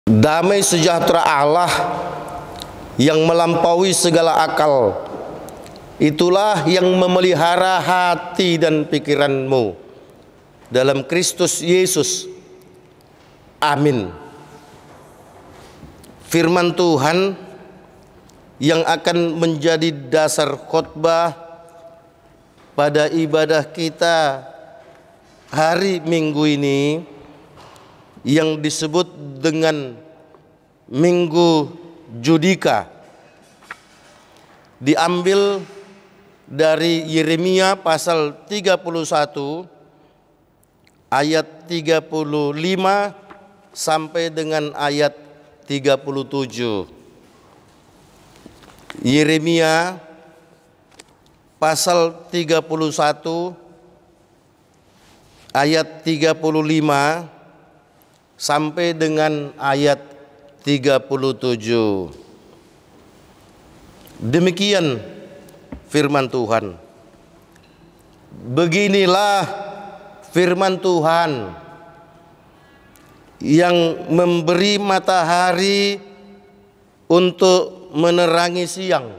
Damai sejahtera Allah yang melampaui segala akal, itulah yang memelihara hati dan pikiranmu dalam Kristus Yesus. Amin. Firman Tuhan yang akan menjadi dasar khotbah pada ibadah kita hari Minggu ini, yang disebut dengan Minggu Judika, diambil dari Yeremia pasal 31 ayat 35 sampai dengan ayat 37. Yeremia pasal 31 ayat 35 sampai dengan ayat 37. Demikian firman Tuhan. Beginilah firman Tuhan yang memberi matahari untuk menerangi siang,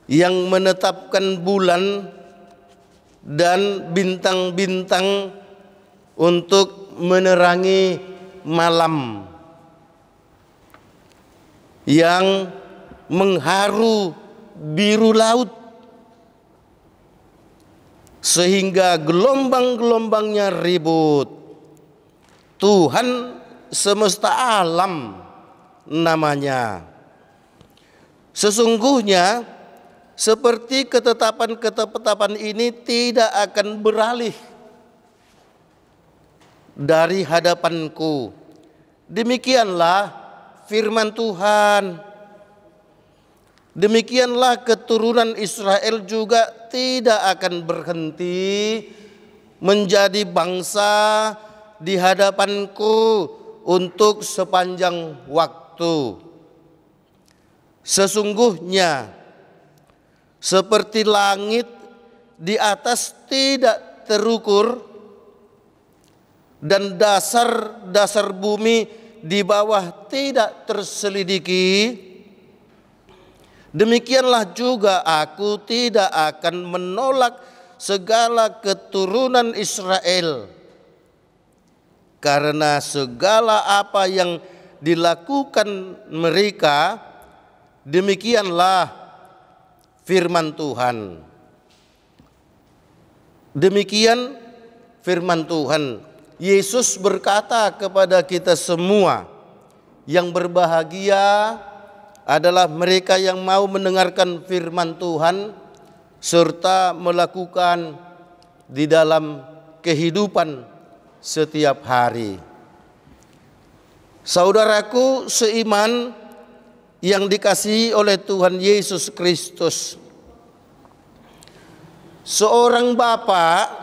yang menetapkan bulan dan bintang-bintang untuk menerangi malam, yang mengharu biru laut sehingga gelombang-gelombangnya ribut. Tuhan semesta alam namanya. Sesungguhnya seperti ketetapan-ketetapan ini tidak akan beralih dari hadapanku. Demikianlah firman Tuhan. Demikianlah keturunan Israel juga tidak akan berhenti menjadi bangsa di hadapanku untuk sepanjang waktu. Sesungguhnya seperti langit di atas tidak terukur dan dasar-dasar bumi di bawah tidak terselidiki, demikianlah juga aku tidak akan menolak segala keturunan Israel, karena segala apa yang dilakukan mereka, demikianlah firman Tuhan. Demikian firman Tuhan. Yesus berkata kepada kita semua, yang berbahagia adalah mereka yang mau mendengarkan firman Tuhan serta melakukan di dalam kehidupan setiap hari. Saudaraku seiman yang dikasihi oleh Tuhan Yesus Kristus, seorang bapak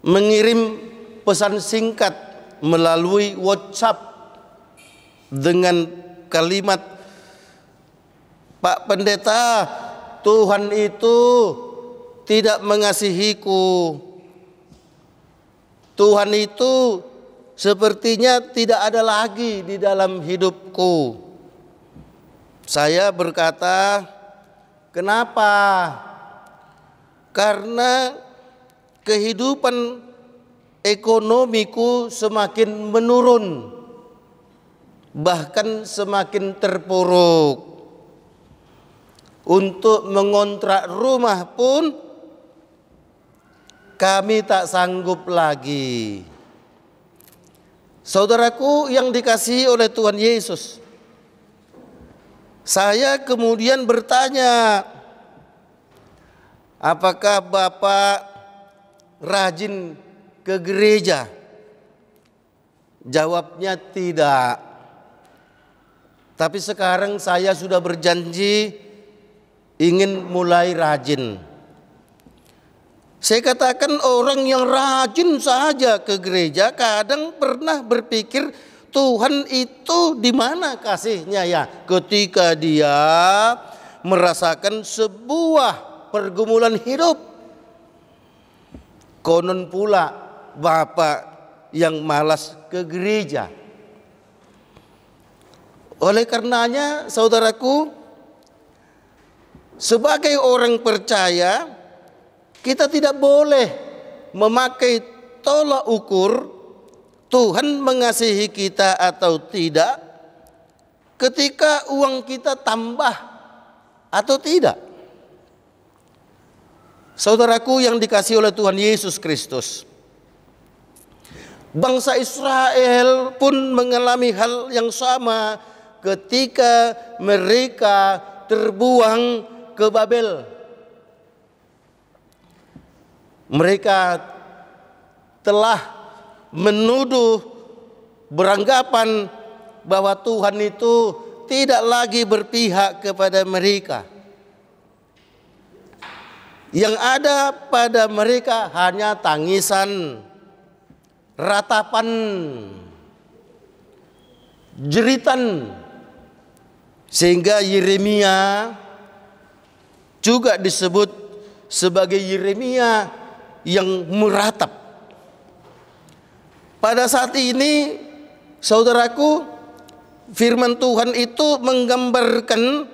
mengirim pesan singkat melalui WhatsApp dengan kalimat, "Pak Pendeta, Tuhan itu tidak mengasihiku. Tuhan itu sepertinya tidak ada lagi di dalam hidupku." Saya berkata, "Kenapa?" Karena kehidupan ekonomiku semakin menurun, bahkan semakin terpuruk. Untuk mengontrak rumah pun kami tak sanggup lagi. Saudaraku yang dikasihi oleh Tuhan Yesus, saya kemudian bertanya, apakah Bapak rajin ke gereja? Jawabnya tidak. Tapi sekarang saya sudah berjanji ingin mulai rajin. Saya katakan, orang yang rajin saja ke gereja kadang pernah berpikir, Tuhan itu di mana kasihnya ya? Ketika dia merasakan sebuah pergumulan hidup. Konon pula Bapak yang malas ke gereja. Oleh karenanya, saudaraku, sebagai orang percaya, kita tidak boleh memakai tolak ukur Tuhan mengasihi kita atau tidak ketika uang kita tambah atau tidak. Saudaraku yang dikasihi oleh Tuhan Yesus Kristus, bangsa Israel pun mengalami hal yang sama ketika mereka terbuang ke Babel. Mereka telah menuduh, beranggapan bahwa Tuhan itu tidak lagi berpihak kepada mereka. Yang ada pada mereka hanya tangisan, ratapan, jeritan. Sehingga Yeremia juga disebut sebagai Yeremia yang meratap. Pada saat ini, saudaraku, firman Tuhan itu menggambarkan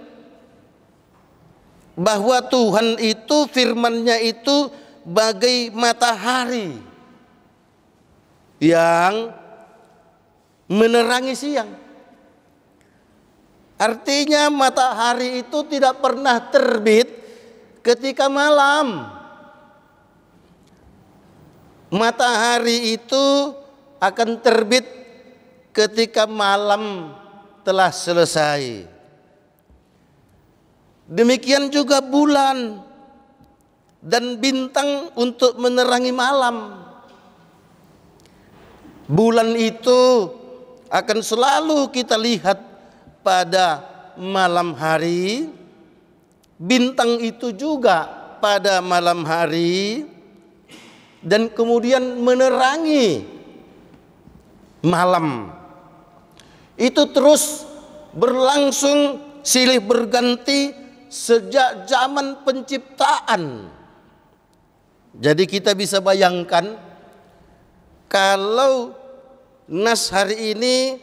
bahwa Tuhan itu, firman-Nya itu bagai matahari yang menerangi siang. Artinya matahari itu tidak pernah terbit ketika malam. Matahari itu akan terbit ketika malam telah selesai. Demikian juga bulan dan bintang untuk menerangi malam. Bulan itu akan selalu kita lihat pada malam hari. Bintang itu juga pada malam hari. Dan kemudian menerangi malam. Itu terus berlangsung silih berganti sejak zaman penciptaan. Jadi kita bisa bayangkan kalau nas hari ini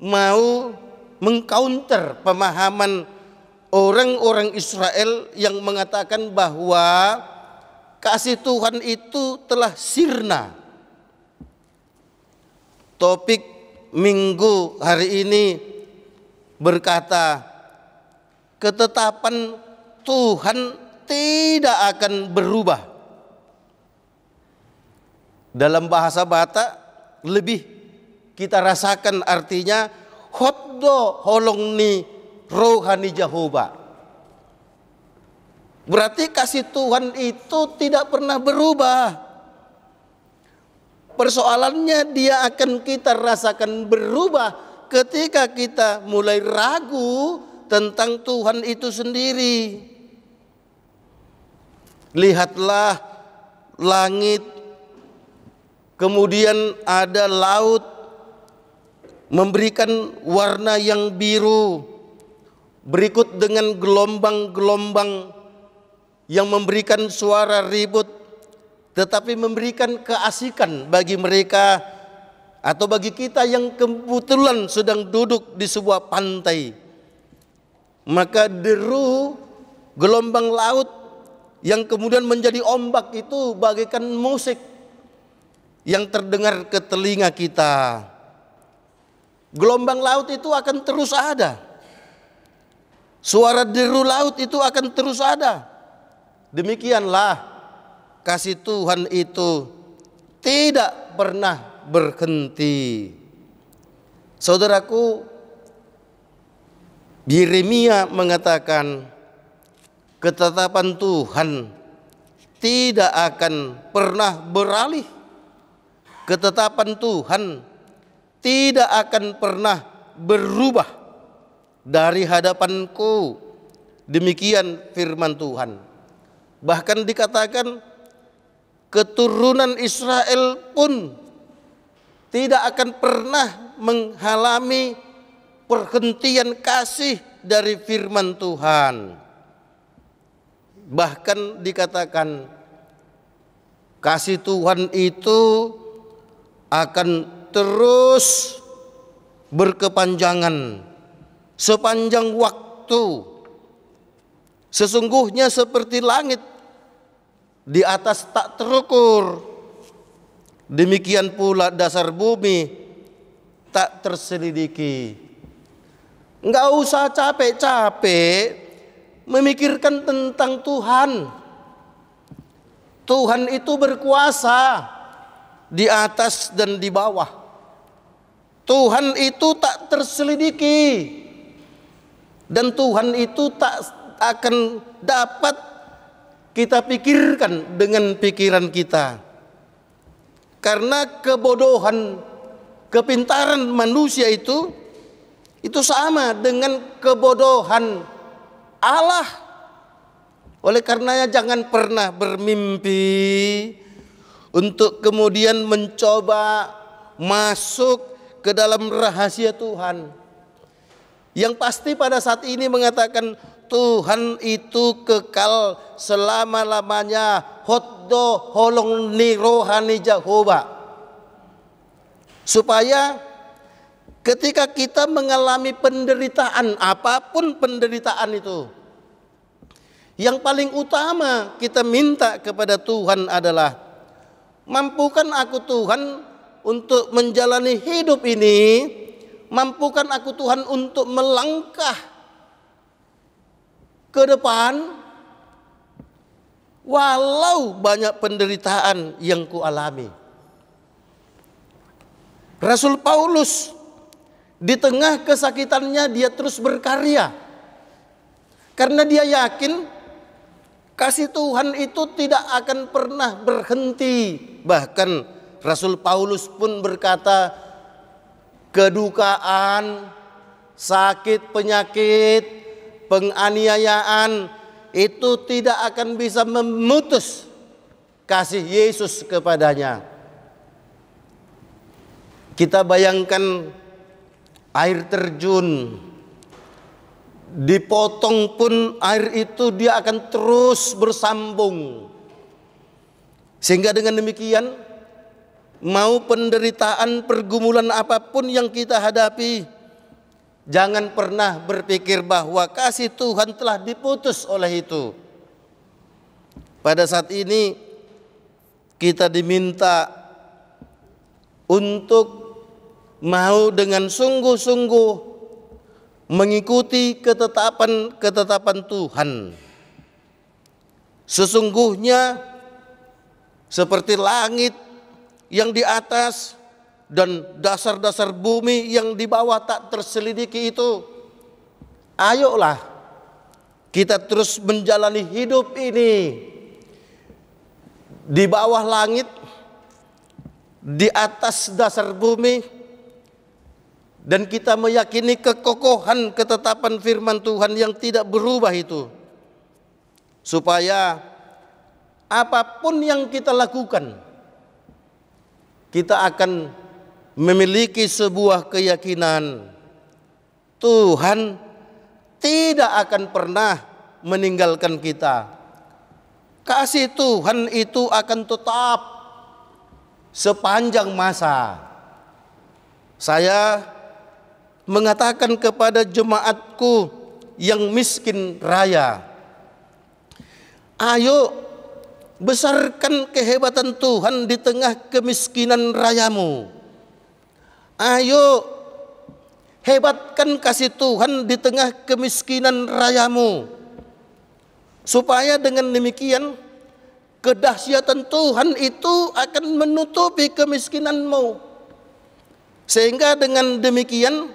mau mengcounter pemahaman orang-orang Israel yang mengatakan bahwa kasih Tuhan itu telah sirna. Topik minggu hari ini berkata, ketetapan Tuhan tidak akan berubah. Dalam bahasa Batak lebih kita rasakan artinya hoddo holongni rohani Jehovah. Berarti kasih Tuhan itu tidak pernah berubah. Persoalannya dia akan kita rasakan berubah ketika kita mulai ragu tentang Tuhan itu sendiri. Lihatlah langit, kemudian ada laut memberikan warna yang biru, berikut dengan gelombang-gelombang yang memberikan suara ribut, tetapi memberikan keasikan bagi mereka atau bagi kita yang kebetulan sedang duduk di sebuah pantai. Maka deru gelombang laut yang kemudian menjadi ombak itu bagaikan musik yang terdengar ke telinga kita. Gelombang laut itu akan terus ada. Suara deru laut itu akan terus ada. Demikianlah kasih Tuhan itu tidak pernah berhenti. Saudaraku, Yeremia mengatakan ketetapan Tuhan tidak akan pernah beralih. Ketetapan Tuhan tidak akan pernah berubah dari hadapanku. Demikian firman Tuhan. Bahkan dikatakan keturunan Israel pun tidak akan pernah mengalami perhentian kasih dari firman Tuhan. Bahkan dikatakan kasih Tuhan itu akan terus berkepanjangan sepanjang waktu. Sesungguhnya seperti langit di atas tak terukur, demikian pula dasar bumi tak terselidiki. Enggak usah capek-capek memikirkan tentang Tuhan. Tuhan itu berkuasa di atas dan di bawah. Tuhan itu tak terselidiki, dan Tuhan itu tak akan dapat kita pikirkan dengan pikiran kita. Karena kebodohan, kepintaran manusia itu sama dengan kebodohan Allah. Oleh karenanya jangan pernah bermimpi untuk kemudian mencoba masuk ke dalam rahasia Tuhan. Yang pasti pada saat ini mengatakan Tuhan itu kekal selama-lamanya. Hoddo holong ni rohani Jehovah. Supaya ketika kita mengalami penderitaan, apapun penderitaan itu, yang paling utama kita minta kepada Tuhan adalah, mampukan aku Tuhan untuk menjalani hidup ini, mampukan aku Tuhan untuk melangkah ke depan walau banyak penderitaan yang kualami. Rasul Paulus di tengah kesakitannya dia terus berkarya, karena dia yakin kasih Tuhan itu tidak akan pernah berhenti. Bahkan Rasul Paulus pun berkata, kedukaan, sakit, penyakit, penganiayaan itu tidak akan bisa memutus kasih Yesus kepadanya. Kita bayangkan air terjun, dipotong pun air itu dia akan terus bersambung. Sehingga dengan demikian, mau penderitaan, pergumulan apapun yang kita hadapi, jangan pernah berpikir bahwa kasih Tuhan telah diputus oleh itu. Pada saat ini kita diminta untuk mau dengan sungguh-sungguh mengikuti ketetapan Tuhan. Sesungguhnya seperti langit yang di atas dan dasar-dasar bumi yang di bawah tak terselidiki itu, ayolah kita terus menjalani hidup ini di bawah langit, di atas dasar bumi, dan kita meyakini kekokohan ketetapan firman Tuhan yang tidak berubah itu, supaya apapun yang kita lakukan, kita akan memiliki sebuah keyakinan Tuhan tidak akan pernah meninggalkan kita. Kasih Tuhan itu akan tetap sepanjang masa. Saya mengatakan kepada jemaatku yang miskin raya, ayo besarkan kehebatan Tuhan di tengah kemiskinan rayamu. Ayo hebatkan kasih Tuhan di tengah kemiskinan rayamu, supaya dengan demikian kedahsyatan Tuhan itu akan menutupi kemiskinanmu. Sehingga dengan demikian,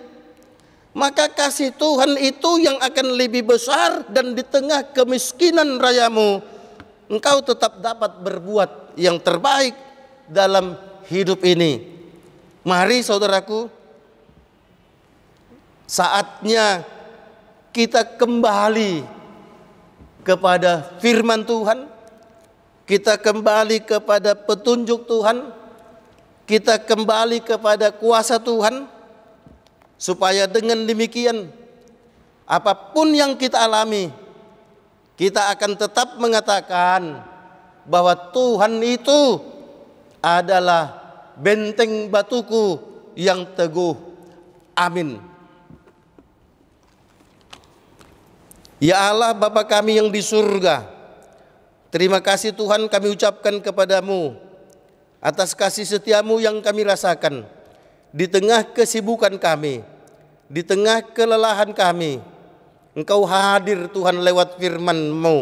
maka kasih Tuhan itu yang akan lebih besar, dan di tengah kemiskinan rayamu engkau tetap dapat berbuat yang terbaik dalam hidup ini. Mari saudaraku, saatnya kita kembali kepada firman Tuhan, kita kembali kepada petunjuk Tuhan, kita kembali kepada kuasa Tuhan, supaya dengan demikian apapun yang kita alami, kita akan tetap mengatakan bahwa Tuhan itu adalah benteng batuku yang teguh. Amin. Ya Allah Bapa kami yang di surga, terima kasih Tuhan kami ucapkan kepadamu atas kasih setiamu yang kami rasakan di tengah kesibukan kami, di tengah kelelahan kami. Engkau hadir Tuhan lewat firman-Mu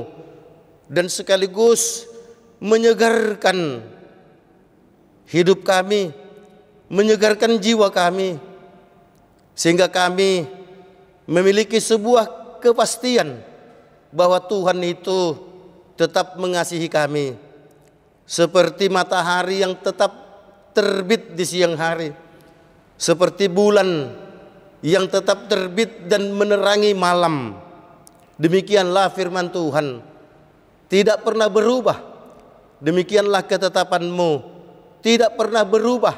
dan sekaligus menyegarkan hidup kami, menyegarkan jiwa kami, sehingga kami memiliki sebuah kepastian bahwa Tuhan itu tetap mengasihi kami, seperti matahari yang tetap terbit di siang hari, seperti bulan yang tetap terbit dan menerangi malam. Demikianlah firman Tuhan, tidak pernah berubah. Demikianlah ketetapan-Mu, tidak pernah berubah.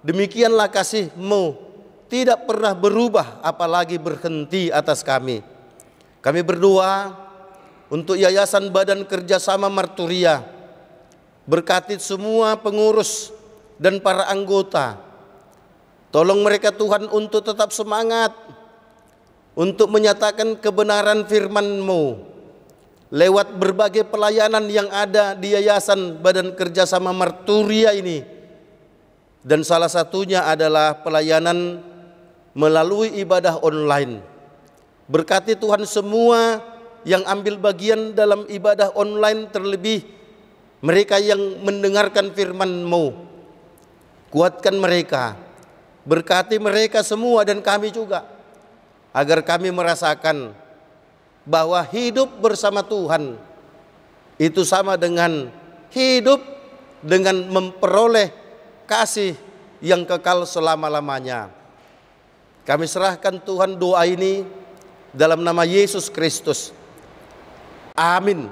Demikianlah kasih-Mu, tidak pernah berubah, apalagi berhenti atas kami. Kami berdoa untuk Yayasan Badan Kerjasama Marturia, berkati semua pengurus dan para anggota. Tolong mereka Tuhan untuk tetap semangat untuk menyatakan kebenaran firman-Mu lewat berbagai pelayanan yang ada di Yayasan Badan Kerjasama Marturia ini. Dan salah satunya adalah pelayanan melalui ibadah online. Berkati Tuhan semua yang ambil bagian dalam ibadah online, terlebih mereka yang mendengarkan firman-Mu. Kuatkan mereka, berkati mereka semua dan kami juga, agar kami merasakan bahwa hidup bersama Tuhan itu sama dengan hidup dengan memperoleh kasih yang kekal selama-lamanya. Kami serahkan Tuhan doa ini dalam nama Yesus Kristus. Amin.